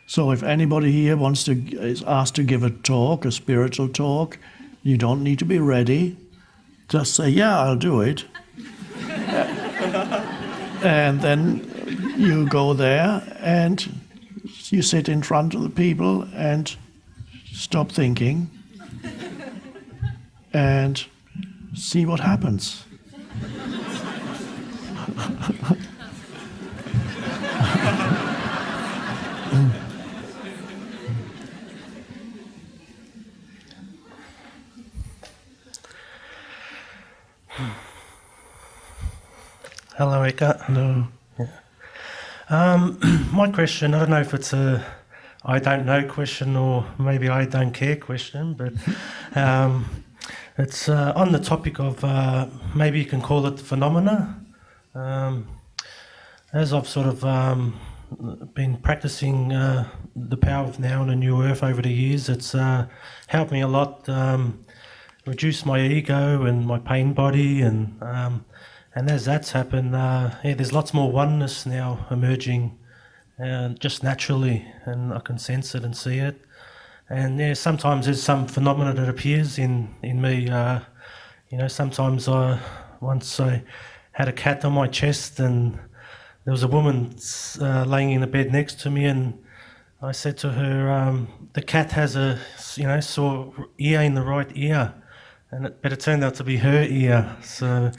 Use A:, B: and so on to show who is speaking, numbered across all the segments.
A: So if anybody here is asked to give a talk, a spiritual talk, you don't need to be ready. Just say, yeah, I'll do it. And then you go there and you sit in front of the people and stop thinking and see what happens.
B: Hello, Eckhart.
A: No.
B: My question, I don't know if it's a I don't know question or maybe I don't care question, but it's on the topic of maybe you can call it phenomena. As I've sort of been practicing the power of now on a new earth over the years, it's helped me a lot reduce my ego and my pain body, and as that's happened, there's lots more oneness now emerging, just naturally, and I can sense it and see it. And sometimes there's some phenomena that appears in me. Sometimes once I had a cat on my chest, and there was a woman laying in the bed next to me, and I said to her, "The cat has a sore ear in the right ear." But it turned out to be her ear, so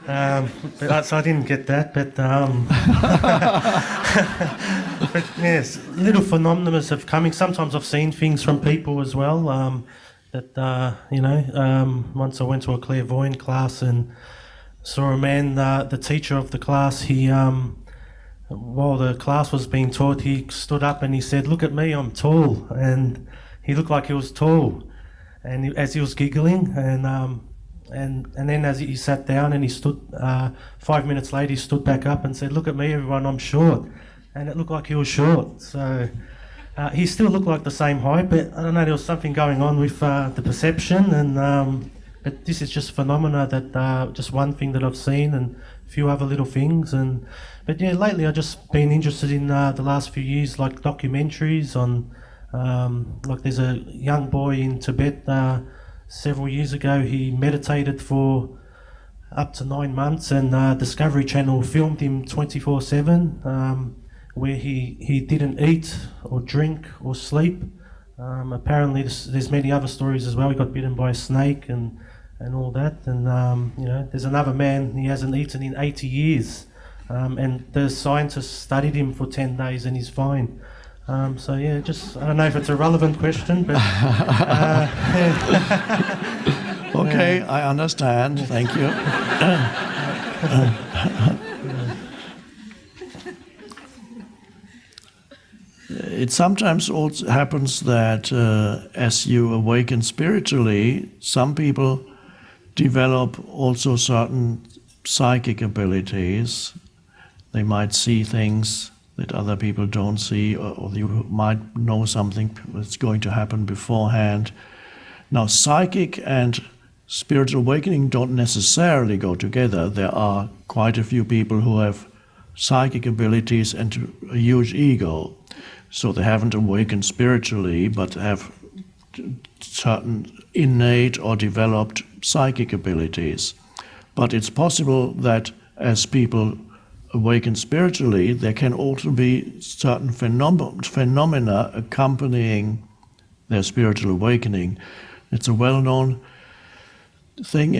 B: so I didn't get that. But but yes, little phenomena have coming. Sometimes I've seen things from people as well. Once I went to a clairvoyant class and saw a man. The teacher of the class, he while the class was being taught, he stood up and he said, "Look at me, I'm tall," and he looked like he was tall. And as he was giggling, and then as he sat down and he stood, 5 minutes later he stood back up and said, "Look at me, everyone, I'm short," and it looked like he was short. So he still looked like the same height, but I don't know, there was something going on with the perception, and but this is just phenomena that just one thing that I've seen, and a few other little things, but lately I've just been interested in the last few years, like documentaries on. Like there's a young boy in Tibet several years ago, he meditated for up to 9 months, and Discovery Channel filmed him 24/7, where he didn't eat or drink or sleep. Apparently there's many other stories as well. He got bitten by a snake and all that, and there's another man, he hasn't eaten in 80 years, and the scientists studied him for 10 days and he's fine. So I don't know if it's a relevant question, but
A: Okay, I understand. Thank you. It sometimes also happens that as you awaken spiritually, some people develop also certain psychic abilities. They might see things that other people don't see, or you might know something that's going to happen beforehand. Now, psychic and spiritual awakening don't necessarily go together. There are quite a few people who have psychic abilities and a huge ego. So they haven't awakened spiritually, but have certain innate or developed psychic abilities. But it's possible that as people awaken spiritually, there can also be certain phenomena accompanying their spiritual awakening. It's a well-known thing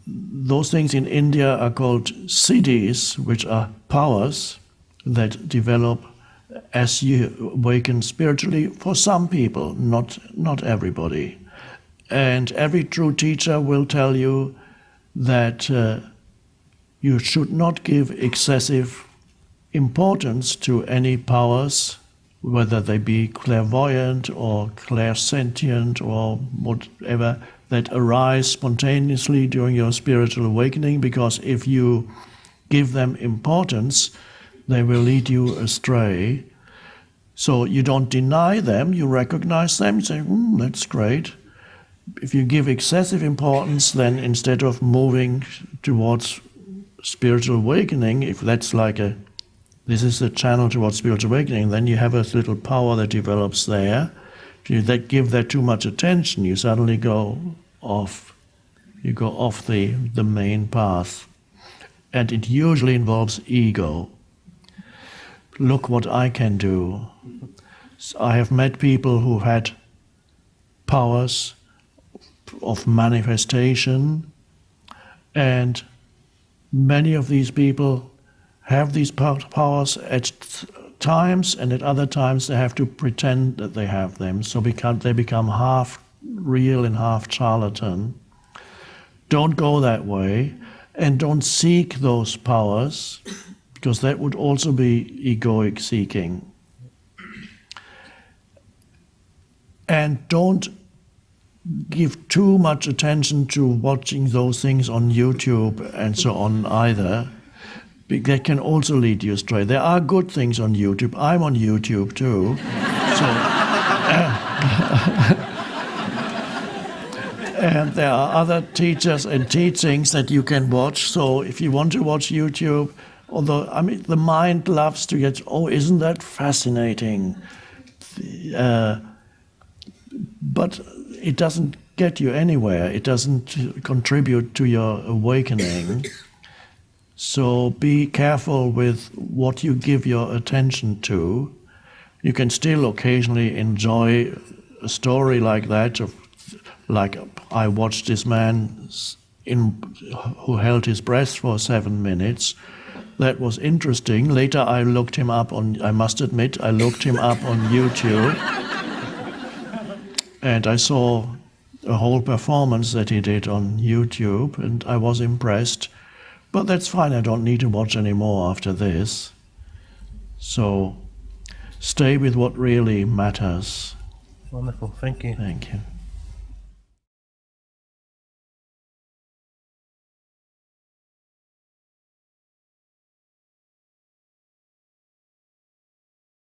A: those things in India are called siddhis, which are powers that develop as you awaken spiritually for some people, not everybody. And every true teacher will tell you that you should not give excessive importance to any powers, whether they be clairvoyant or clairsentient or whatever, that arise spontaneously during your spiritual awakening, because if you give them importance, they will lead you astray. So you don't deny them, you recognize them, you say, that's great. If you give excessive importance, then instead of moving towards spiritual awakening, if that's like a This is the channel towards spiritual awakening. Then you have a little power that develops there. If you give that too much attention, you suddenly go off. You go off the main path. And it usually involves ego. Look what I can do. So I have met people who had powers of manifestation, and many of these people have these powers at times, and at other times they have to pretend that they have them, so they become half real and half charlatan. Don't go that way, and don't seek those powers, because that would also be egoic seeking. And don't give too much attention to watching those things on YouTube and so on either. That can also lead you astray. There are good things on YouTube. I'm on YouTube too. And there are other teachers and teachings that you can watch. So if you want to watch YouTube, although the mind loves to get, oh, isn't that fascinating? But it doesn't get you anywhere. It doesn't contribute to your awakening. So be careful with what you give your attention to. You can still occasionally enjoy a story like that, like I watched this man who held his breath for 7 minutes. That was interesting. Later I looked him up I must admit, I looked him up on YouTube. And I saw a whole performance that he did on YouTube, and I was impressed. But that's fine, I don't need to watch any more after this. So stay with what really matters.
B: Wonderful, thank you.
A: Thank you.